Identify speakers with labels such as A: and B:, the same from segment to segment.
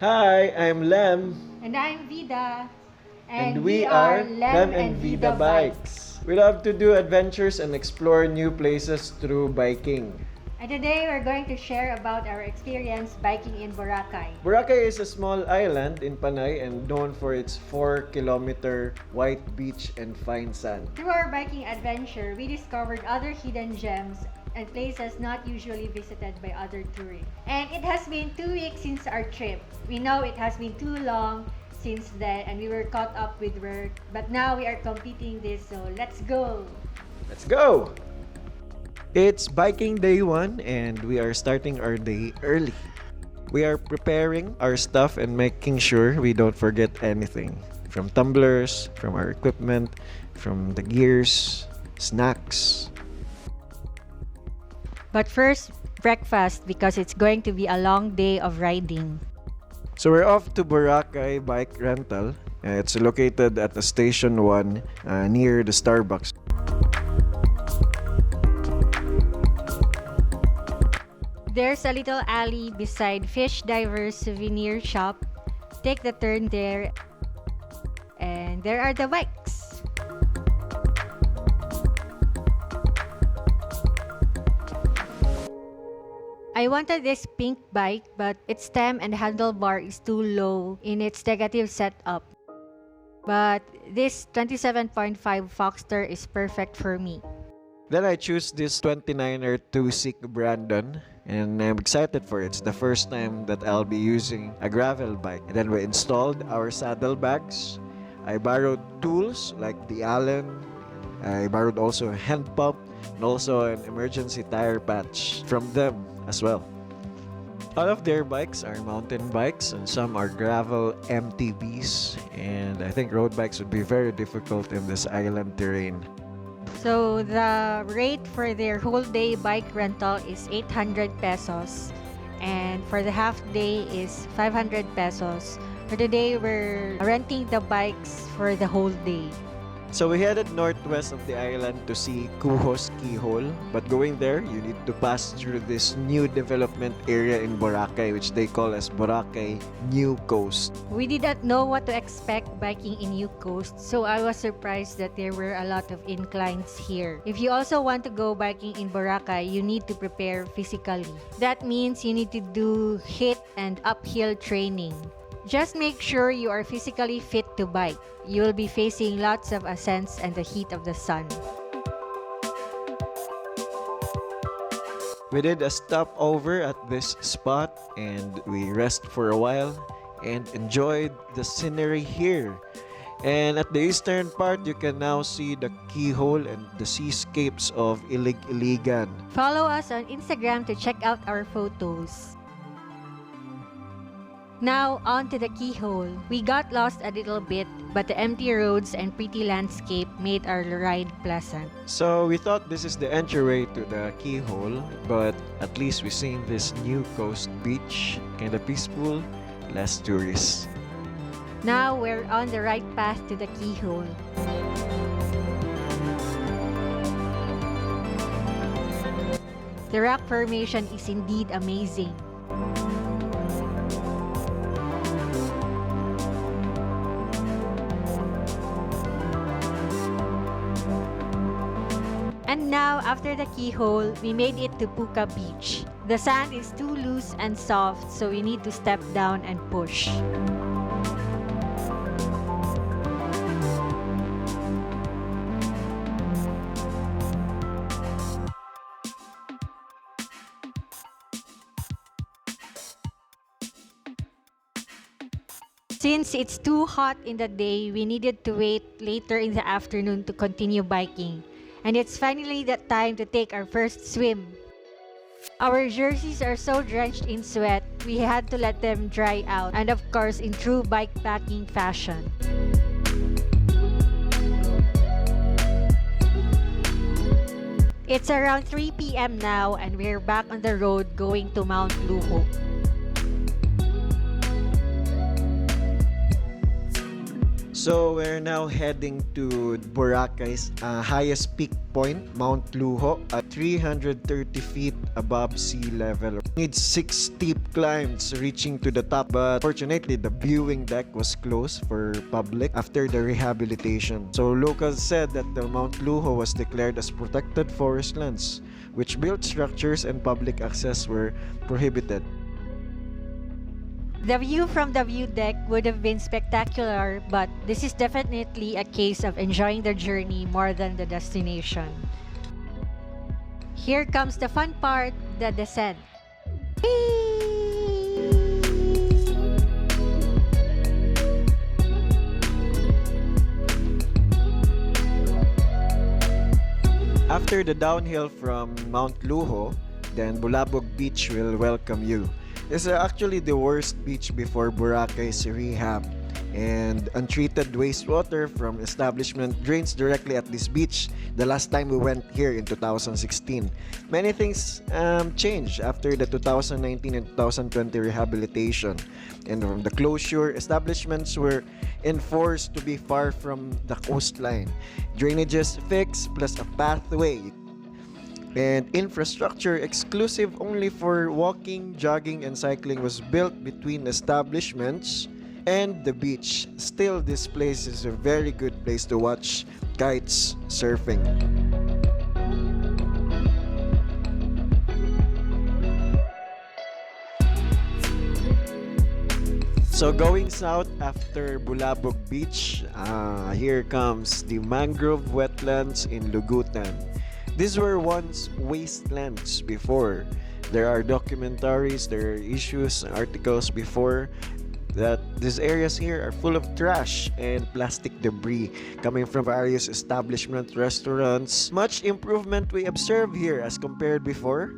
A: Hi, I'm Lem,
B: And I'm Vida.
A: and we are Lem and Vida Bikes. We love to do adventures and explore new places through biking.
B: And today we're going to share about our experience biking in Boracay.
A: Boracay is a small island in Panay and known for its 4-kilometer white beach and fine sand.
B: Through our biking adventure, we discovered other hidden gems and places not usually visited by other tourists. And it has been 2 weeks since our trip. We know it has been too long since then and we were caught up with work, but now we are completing this, so let's go!
A: Let's go! It's biking day 1 and we are starting our day early. We are preparing our stuff and making sure we don't forget anything. From tumblers, from our equipment, from the gears, snacks.
B: But first, breakfast because it's going to be a long day of riding.
A: So we're off to Boracay Bike Rental. It's located at the Station 1 near the Starbucks.
B: There's a little alley beside Fish Divers Souvenir Shop. Take the turn there, and there are the bikes. I wanted this pink bike, but its stem and handlebar is too low in its negative setup. But this 27.5 Foxter is perfect for me.
A: Then I choose this 29er 2-seek Brandon, and I'm excited for it. It's the first time that I'll be using a gravel bike. And then we installed our saddlebags. I borrowed tools like the Allen. I borrowed also a hand pump and also an emergency tire patch from them as well. All of their bikes are mountain bikes and some are gravel MTBs, and I think road bikes would be very difficult in this island terrain.
B: So the rate for their whole day bike rental is 800 pesos, and for the half day is 500 pesos. For the day, we're renting the bikes for the whole day.
A: So we headed northwest of the island to see Cujo's Keyhole, but going there, you need to pass through this new development area in Boracay, which they call as Boracay Newcoast.
B: We did not know what to expect biking in Newcoast, so I was surprised that there were a lot of inclines here. If you also want to go biking in Boracay, you need to prepare physically. That means you need to do HIIT and uphill training. Just make sure you are physically fit to bike. You will be facing lots of ascents and the heat of the sun.
A: We did a stopover at this spot and we rest for a while and enjoyed the scenery here. And at the eastern part, you can now see the Keyhole and the seascapes of Ilig-iligan.
B: Follow us on Instagram to check out our photos. Now, on to the Keyhole. We got lost a little bit, but the empty roads and pretty landscape made our ride pleasant.
A: So we thought this is the entryway to the Keyhole, but at least we've seen this Newcoast beach, kinda peaceful, less tourists.
B: Now, we're on the right path to the Keyhole. The rock formation is indeed amazing. And now, after the Keyhole, we made it to Puka Beach. The sand is too loose and soft, so we need to step down and push. Since it's too hot in the day, we needed to wait later in the afternoon to continue biking. And it's finally that time to take our first swim. Our jerseys are so drenched in sweat, we had to let them dry out, and of course in true bikepacking fashion. It's around 3 p.m. now and we're back on the road going to Mount Luho.
A: So we're now heading to Boracay's highest peak point, Mount Luho, at 330 feet above sea level. Needs 6 steep climbs reaching to the top, but fortunately the viewing deck was closed for public after the rehabilitation. So locals said that the Mount Luho was declared as protected forest lands, which built structures and public access were prohibited.
B: The view from the view deck would have been spectacular, but this is definitely a case of enjoying the journey more than the destination. Here comes the fun part, the descent.
A: After the downhill from Mount Luho, then Bulabog Beach will welcome you. This is actually the worst beach before Boracay's rehab, and untreated wastewater from establishment drains directly at this beach the last time we went here in 2016. Many things changed after the 2019 and 2020 rehabilitation, and from the closure, establishments were enforced to be far from the coastline. Drainages fixed plus a pathway and infrastructure exclusive only for walking, jogging, and cycling was built between establishments and the beach. Still, this place is a very good place to watch kites surfing. So going south after Bulabog Beach, here comes the mangrove wetlands in Lugutan. These were once wastelands before. There are documentaries, there are issues, articles before that these areas here are full of trash and plastic debris coming from various establishments, restaurants. Much improvement we observe here as compared before.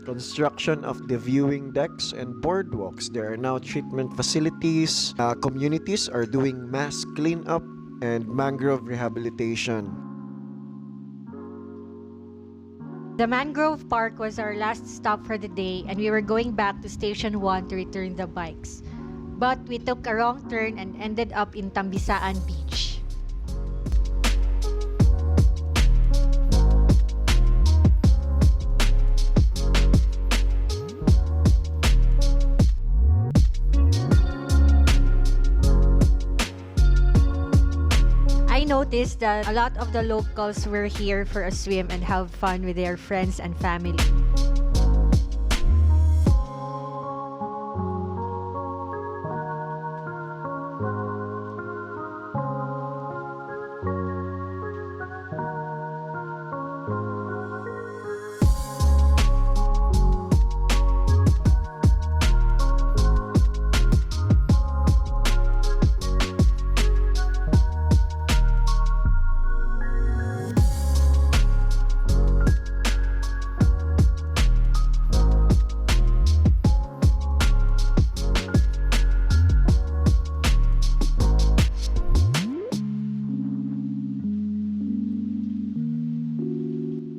A: Construction of the viewing decks and boardwalks. There are now treatment facilities. Communities are doing mass cleanup and mangrove rehabilitation.
B: The Mangrove Park was our last stop for the day, and we were going back to Station 1 to return the bikes. But we took a wrong turn and ended up in Tambisaan Beach. I noticed that a lot of the locals were here for a swim and have fun with their friends and family.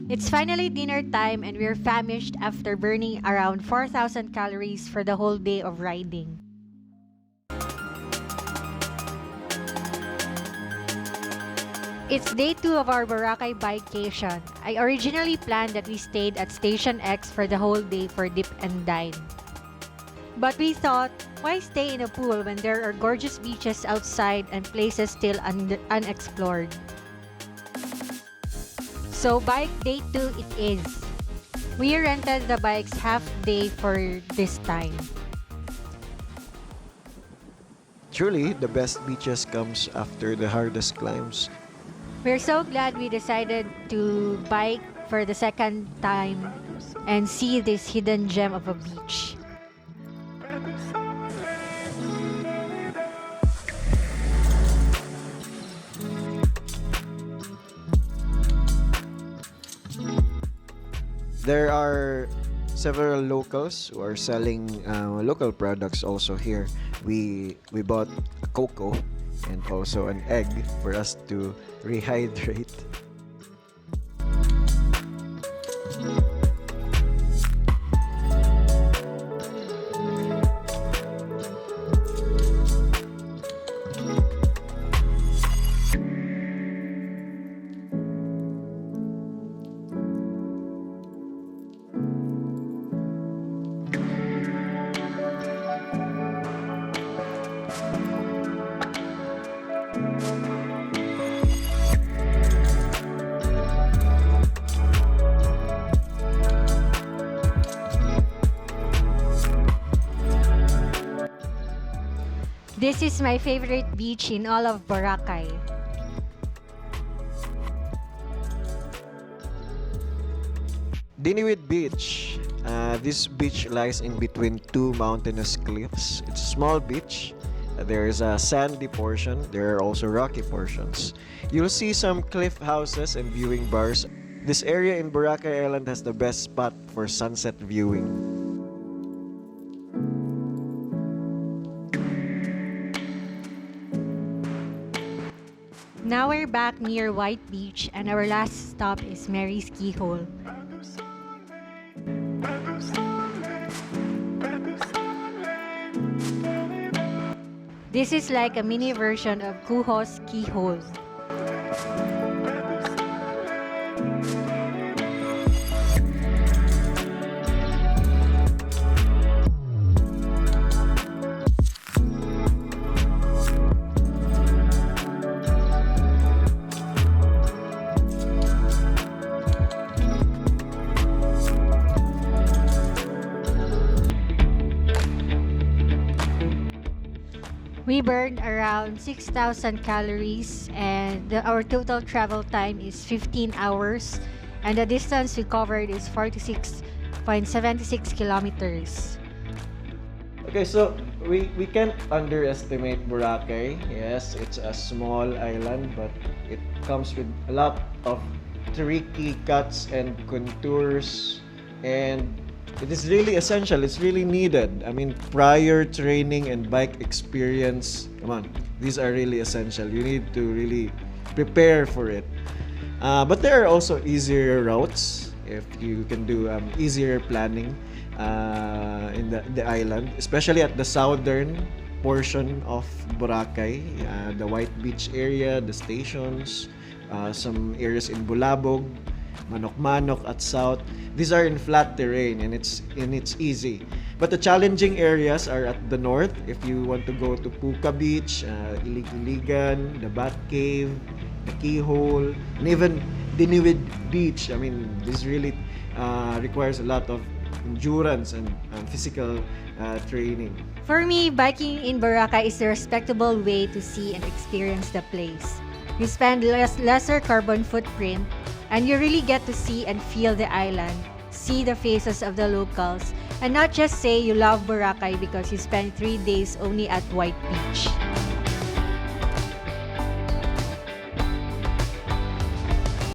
B: It's finally dinner time and we're famished after burning around 4,000 calories for the whole day of riding. It's day 2 of our Boracay bikecation. I originally planned that we stayed at Station X for the whole day for dip and dine. But we thought, why stay in a pool when there are gorgeous beaches outside and places still unexplored? So bike day 2 it is. We rented the bikes half day for this time.
A: Truly, the best beaches comes after the hardest climbs.
B: We're so glad we decided to bike for the second time and see this hidden gem of a beach.
A: There are several locals who are selling local products also here. We bought a cocoa and also an egg for us to rehydrate.
B: This is my favorite beach in all of Boracay.
A: Diniwid Beach. This beach lies in between two mountainous cliffs. It's a small beach. There is a sandy portion. There are also rocky portions. You'll see some cliff houses and viewing bars. This area in Boracay Island has the best spot for sunset viewing.
B: Now we're back near White Beach and our last stop is Mary's Keyhole. This is like a mini version of Cujo's Keyhole. We burned around 6,000 calories and our total travel time is 15 hours and the distance we covered is 46.76 kilometers.
A: Okay, so we can't underestimate Boracay. Yes, it's a small island, but it comes with a lot of tricky cuts and contours, and it is really essential. It's really needed. I mean, prior training and bike experience, come on, these are really essential. You need to really prepare for it. But there are also easier routes if you can do easier planning in the island, especially at the southern portion of Boracay, the White Beach area, the stations, some areas in Bulabog, Manok-Manok at South. These are in flat terrain and it's easy. But the challenging areas are at the north. If you want to go to Puka Beach, Ilig-iligan, the Bat Cave, the Keyhole, and even Diniwid Beach. I mean, this really requires a lot of endurance and physical training.
B: For me, biking in Boracay is a respectable way to see and experience the place. You spend lesser carbon footprint and you really get to see and feel the island, see the faces of the locals, and not just say you love Boracay because you spent 3 days only at White Beach.